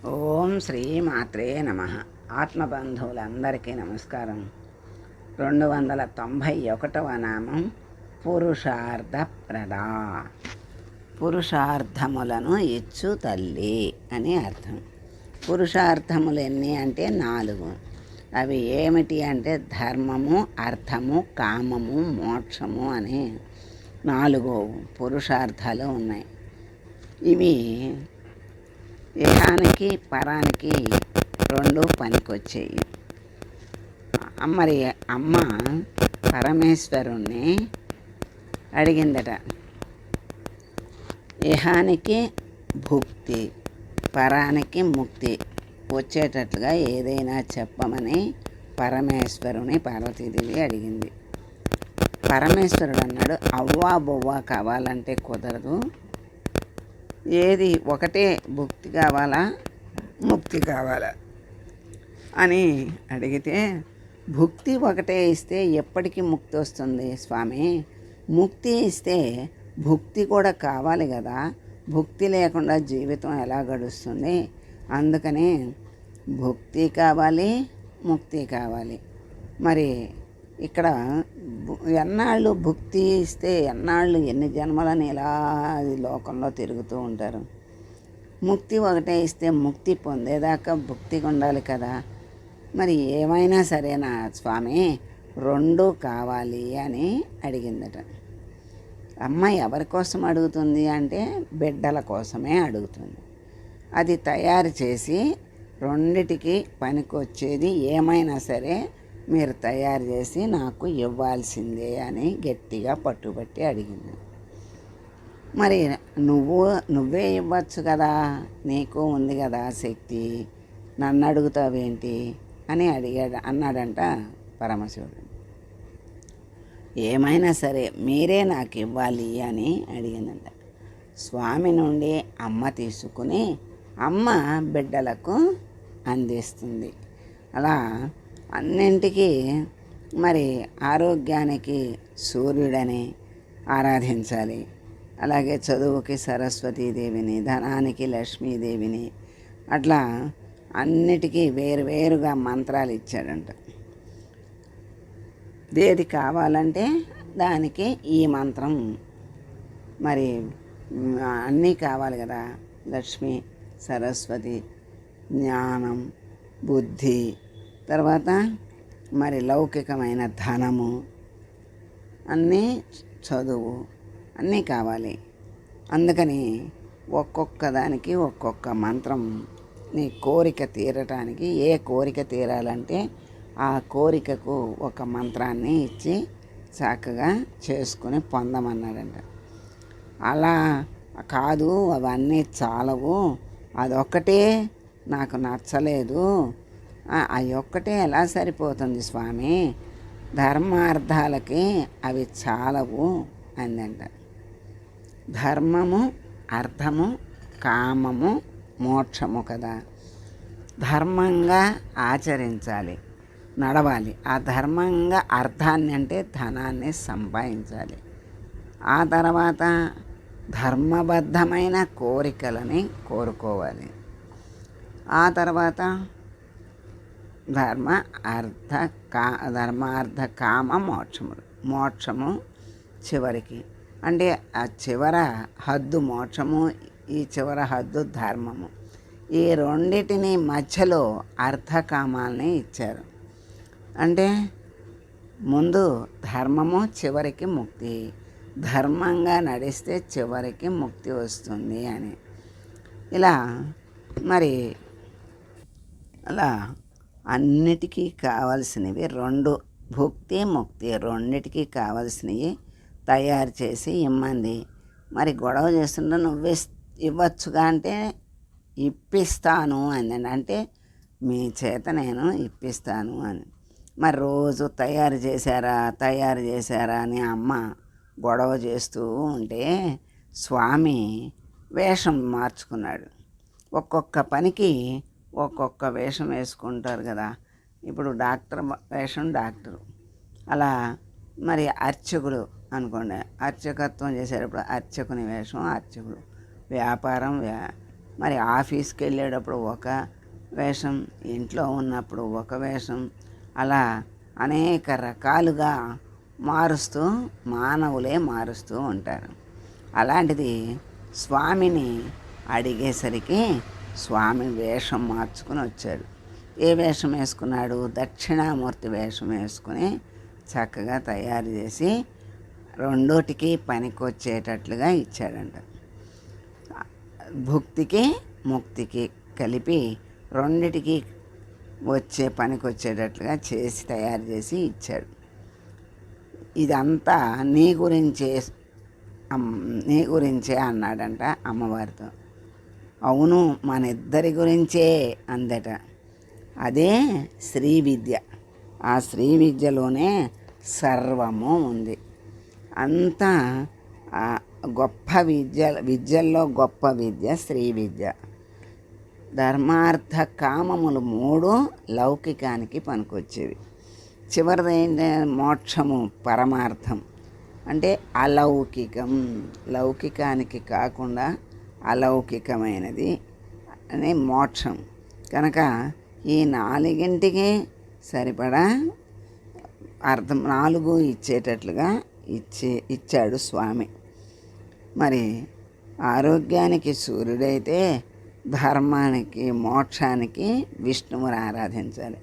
ఓం శ్రీ మాత్రే నమ. ఆత్మబంధువులందరికీ నమస్కారం. 291వ నామం పురుషార్థప్రద. పురుషార్థములను ఇచ్చు తల్లి అని అర్థం. పురుషార్థములు ఎన్ని అంటే 4. అవి ఏమిటి అంటే ధర్మము, అర్థము, కామము, మోక్షము అనే 4 పురుషార్థాలు ఉన్నాయి. ఇవి ఇహానికి పరానికి 2 పనికొచ్చాయి. మరి అమ్మ పరమేశ్వరుణ్ణి అడిగిందట, ఇహానికి భుక్తి, పరానికి ముక్తి వచ్చేటట్లుగా ఏదైనా చెప్పమని పరమేశ్వరుని పార్వతీదేవి అడిగింది. పరమేశ్వరుడు అన్నాడు, అవ్వా బొవ్వా కావాలంటే కుదరదు, ఏది ఒకటే భుక్తి కావాలా ముక్తి కావాలా అని అడిగితే, భుక్తి ఒకటే ఇస్తే ఎప్పటికీ ముక్తి వస్తుంది స్వామి, ముక్తి ఇస్తే భుక్తి కూడా కావాలి కదా, భుక్తి లేకుండా జీవితం ఎలా గడుస్తుంది, అందుకని భుక్తి కావాలి ముక్తి కావాలి. మరి ఇక్కడ ఎన్నాళ్ళు భుక్తి ఇస్తే ఎన్నాళ్ళు ఎన్ని జన్మలని ఇలా లోకంలో తిరుగుతూ ఉంటారు. ముక్తి ఒకటే ఇస్తే ముక్తి పొందేదాకా భుక్తి ఉండాలి కదా. మరి ఏమైనా సరేనా స్వామి, 2 కావాలి అని అడిగిందట. అమ్మ ఎవరి కోసం అడుగుతుంది అంటే బిడ్డల కోసమే అడుగుతుంది. అది తయారు చేసి 2టికి పనికొచ్చేది ఏమైనా సరే మీరు తయారు చేసి నాకు ఇవ్వాల్సిందే అని గట్టిగా పట్టుబట్టి అడిగింది. మరి నువ్వే ఇవ్వచ్చు కదా, నీకు ఉంది కదా శక్తి, నన్ను అడుగుతావేంటి అని అన్నాడంట పరమశివుడు. ఏమైనా సరే మీరే నాకు ఇవ్వాలి అని అడిగిందంట. స్వామి నుండి అమ్మ తీసుకుని అమ్మ బిడ్డలకు అందిస్తుంది. అలా అన్నింటికీ మరి ఆరోగ్యానికి సూర్యుడని ఆరాధించాలి, అలాగే చదువుకి సరస్వతీదేవిని, ధనానికి లక్ష్మీదేవిని, అట్లా అన్నిటికీ వేరువేరుగా మంత్రాలు ఇచ్చాడంట. ఏది కావాలంటే దానికి ఈ మంత్రం, మరి అన్నీ కావాలి కదా, లక్ష్మి, సరస్వతి, జ్ఞానం, బుద్ధి, తర్వాత మరి లౌకికమైన ధనము, అన్నీ చదువు అన్నీ కావాలి. అందుకని ఒక్కొక్క దానికి ఒక్కొక్క మంత్రం, నీ కోరిక తీరటానికి ఏ కోరిక తీరాలంటే ఆ కోరికకు ఒక మంత్రాన్ని ఇచ్చి చక్కగా చేసుకుని పొందమన్నాడంట. అలా కాదు, అవన్నీ చాలవు, అదొక్కటే నాకు నచ్చలేదు, అవి ఒక్కటే ఎలా సరిపోతుంది స్వామి, ధర్మార్థాలకి అవి చాలవు అందంట. ధర్మము, అర్థము, కామము, మోక్షము కదా. ధర్మంగా ఆచరించాలి, నడవాలి. ఆ ధర్మంగా అర్థాన్ని అంటే ధనాన్ని సంపాదించాలి. ఆ తర్వాత ధర్మబద్ధమైన కోరికలని కోరుకోవాలి. ఆ తర్వాత ధర్మార్థ కామ మోక్షము చివరికి, అంటే ఆ చివర హద్దు మోక్షము, ఈ చివర హద్దు ధర్మము. ఈ 2టిని మధ్యలో అర్థకామాలని ఇచ్చారు. అంటే ముందు ధర్మము, చివరికి ముక్తి, ధర్మంగా నడిస్తే చివరికి ముక్తి వస్తుంది అని. ఇలా మరి అలా అన్నిటికీ కావలసినవి 2, భుక్తి ముక్తి 2టికి కావలసినవి తయారు చేసి ఇమ్మంది. మరి గొడవ చేస్తుంటే నువ్వే ఇవ్వచ్చుగా అంటే ఇప్పిస్తాను అందండి. అంటే మీ చేత నేను ఇప్పిస్తాను అని. మరి రోజు తయారు చేశారా అని అమ్మ గొడవ చేస్తూ ఉంటే స్వామి వేషం మార్చుకున్నాడు. ఒక్కొక్క పనికి ఒక్కొక్క వేషం వేసుకుంటారు కదా. ఇప్పుడు డాక్టర్ వేషం డాక్టరు, అలా మరి అర్చకుడు అనుకోండి, అర్చకత్వం చేసేటప్పుడు అర్చకుని వేషం అర్చకుడు, వ్యాపారం మరి ఆఫీస్కి వెళ్ళేటప్పుడు ఒక వేషం, ఇంట్లో ఉన్నప్పుడు ఒక వేషం, అలా అనేక రకాలుగా మారుస్తూ మానవులే మారుస్తూ ఉంటారు. అలాంటిది స్వామిని అడిగేసరికి స్వామి వేషం మార్చుకుని వచ్చాడు. ఏ వేషం వేసుకున్నాడు? దక్షిణామూర్తి వేషం వేసుకుని చక్కగా తయారు చేసి రెండోటికి పనికొచ్చేటట్లుగా ఇచ్చాడంట. భుక్తికి ముక్తికి కలిపి రెండిటికి పనికొచ్చేటట్లుగా చేసి తయారు చేసి ఇచ్చాడు. ఇదంతా నీ గురించే అన్నాడంట అమ్మవారితో. అవును, మన ఇద్దరి గురించే అందట. అదే శ్రీ విద్య. ఆ శ్రీ విద్యలోనే సర్వము ఉంది. అంతా గొప్ప విద్యల్లో గొప్ప విద్య శ్రీ విద్య. ధర్మార్థ కామములు 3 లౌకికానికి పనికొచ్చేవి. చివరిది ఏంటంటే మోక్షము, పరమార్థం అంటే అలౌకికం. లౌకికానికి కాకుండా అలౌకికమైనది అనే మోక్షం. కనుక ఈ 4కి సరిపడా అర్థం 4 ఇచ్చేటట్లుగా ఇచ్చాడు స్వామి. మరి ఆరోగ్యానికి సూర్యుడైతే ధర్మానికి మోక్షానికి విష్ణువుని ఆరాధించాలి.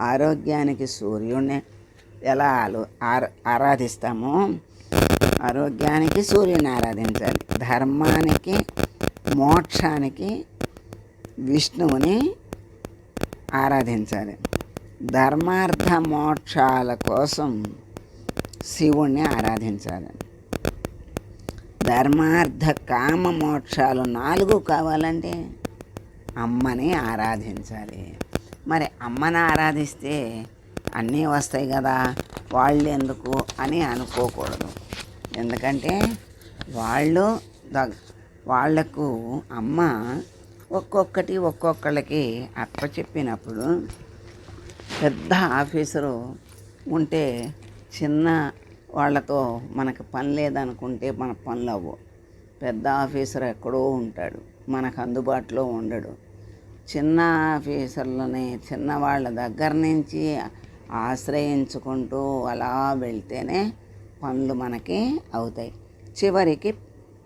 ఆరోగ్యానికి సూర్యుడిని ఎలా ఆరాధిస్తామో ఆరోగ్యానికి సూర్యుని ఆరాధించాలి. ధర్మానికి మోక్షానికి విష్ణువుని ఆరాధించాలి. ధర్మార్థ మోక్షాల కోసం శివుణ్ణి ఆరాధించాలి. ధర్మార్థ కామ మోక్షాలు 4 కావాలంటే అమ్మని ఆరాధించాలి. మరి అమ్మని ఆరాధిస్తే అన్నీ వస్తాయి కదా, వాళ్ళు ఎందుకు అని అనుకోకూడదు. ఎందుకంటే వాళ్లకు అమ్మ ఒక్కొక్కళ్ళకి అప్పచెప్పినప్పుడు పెద్ద ఆఫీసరు ఉంటే చిన్న వాళ్ళతో మనకు పని లేదనుకుంటే మన పనులు అవ్వవు. పెద్ద ఆఫీసర్ ఎక్కడో ఉంటాడు, మనకు అందుబాటులో ఉండడు. చిన్న ఆఫీసర్లని చిన్నవాళ్ళ దగ్గర నుంచి ఆశ్రయించుకుంటూ అలా వెళ్తేనే పనులు మనకి అవుతాయి. చివరికి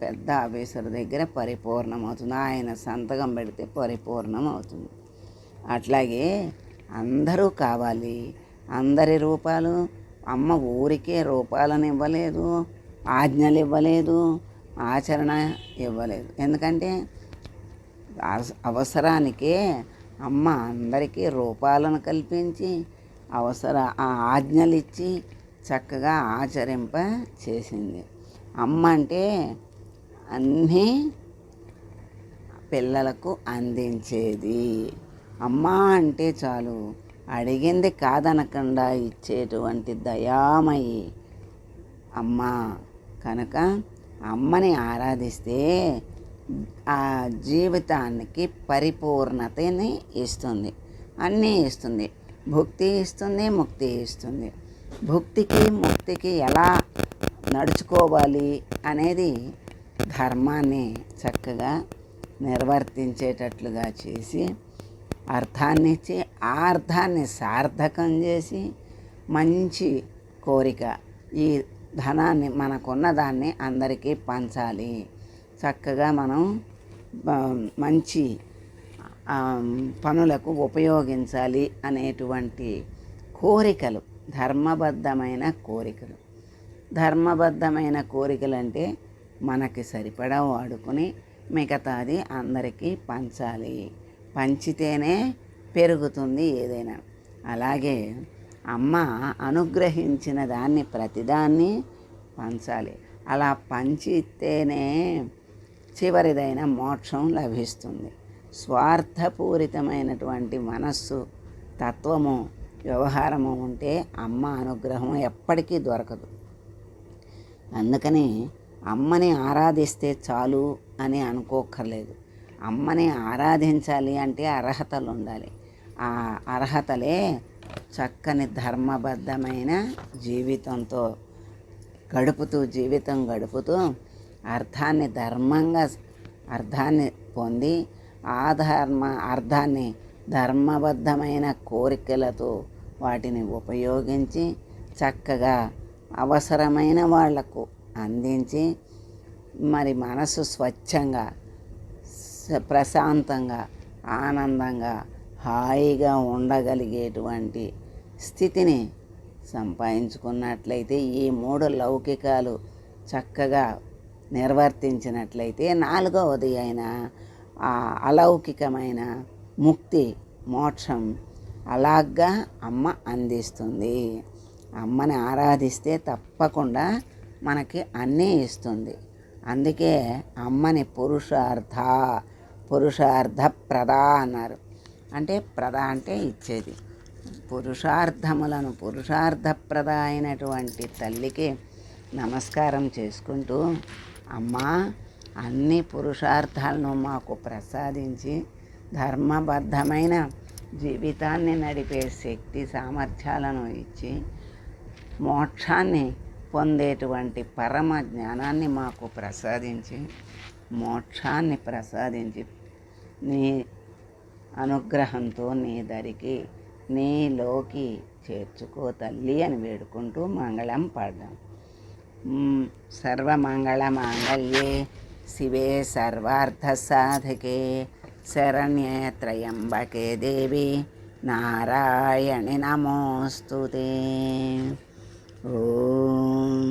పెద్ద ఆఫీసర్ దగ్గర పరిపూర్ణమవుతుంది. ఆయన సంతకం పెడితే పరిపూర్ణం అవుతుంది. అట్లాగే అందరూ కావాలి. అందరి రూపాలు అమ్మ ఊరికే రూపాలను ఇవ్వలేదు, ఆజ్ఞలు ఇవ్వలేదు, ఆచరణ ఇవ్వలేదు. ఎందుకంటే అవసరానికే అమ్మ అందరికీ రూపాలను కల్పించి ఆజ్ఞలు ఇచ్చి చక్కగా ఆచరింప చేసింది. అమ్మ అంటే అన్నీ పిల్లలకు అందించేది. అమ్మ అంటే చాలు, అడిగింది కాదనకుండా ఇచ్చేటువంటి దయామయి అమ్మ. కనుక అమ్మని ఆరాధిస్తే ఆ జీవితానికి పరిపూర్ణతని ఇస్తుంది, అన్నీ ఇస్తుంది. భుక్తి ఇస్తుంది, ముక్తి ఇస్తుంది. భుక్తికి ముక్తికి ఎలా నడుచుకోవాలి అనేది ధర్మాన్ని చక్కగా నిర్వర్తించేటట్లుగా చేసి అర్థాన్ని ఇచ్చి ఆ అర్థాన్ని సార్థకం చేసి మంచి కోరిక, ఈ ధనాన్ని మనకున్న దాన్ని అందరికీ పంచాలి, చక్కగా మనం మంచి పనులకు ఉపయోగించాలి అనేటువంటి కోరికలు ధర్మబద్ధమైన కోరికలు. ధర్మబద్ధమైన కోరికలు అంటే మనకి సరిపడా వాడుకొని మిగతాది అందరికీ పంచాలి. పంచితేనే పెరుగుతుంది ఏదైనా. అలాగే అమ్మ అనుగ్రహించిన దాన్ని ప్రతిదాన్ని పంచాలి. అలా పంచితేనే చివరిదైన మోక్షం లభిస్తుంది. స్వార్థపూరితమైనటువంటి మనస్సు, తత్వము, వ్యవహారము ఉంటే అమ్మ అనుగ్రహం ఎప్పటికీ దొరకదు. అందుకని అమ్మని ఆరాధిస్తే చాలు అని అనుకోక్కర్లేదు. అమ్మని ఆరాధించాలి అంటే అర్హతలు ఉండాలి. ఆ అర్హతలే చక్కని ధర్మబద్ధమైన జీవితంతో జీవితం గడుపుతూ అర్థాన్ని ధర్మంగా అర్థాన్ని పొంది ఆ అర్థాన్ని ధర్మబద్ధమైన కోరికలతో వాటిని ఉపయోగించి చక్కగా అవసరమైన వాళ్లకు అందించి మరి మనసు స్వచ్ఛంగా ప్రశాంతంగా ఆనందంగా హాయిగా ఉండగలిగేటువంటి స్థితిని సంపాదించుకున్నట్లయితే ఈ 3 లౌకికాలు చక్కగా నిర్వర్తించినట్లయితే 4వది అయిన ఆ అలౌకికమైన ముక్తి మోక్షం అలాగా అమ్మ అందిస్తుంది. అమ్మని ఆరాధిస్తే తప్పకుండా మనకి అన్నీ ఇస్తుంది. అందుకే అమ్మని పురుషార్థ ప్రద అన్నారు. అంటే ప్రద అంటే ఇచ్చేది. పురుషార్థప్రద అయినటువంటి తల్లికి నమస్కారం చేసుకుంటూ, అమ్మా అన్ని పురుషార్థాలను మాకు ప్రసాదించి ధర్మబద్ధమైన జీవితాన్ని నడిపే శక్తి సామర్థ్యాలను ఇచ్చి మోక్షాన్ని పొందేటువంటి పరమ జ్ఞానాన్ని మాకు ప్రసాదించి మోక్షాన్ని ప్రసాదించి నీ అనుగ్రహంతో నీ దరికి నీలోకి చేర్చుకో తల్లి అని వేడుకుంటూ మంగళం పాడదాం. సర్వమంగళ మాంగళ్యే శివే సర్వార్థ సాధకే శరణ్యే త్రయంబకే దేవి నారాయణి నమోస్తుతే. ఓం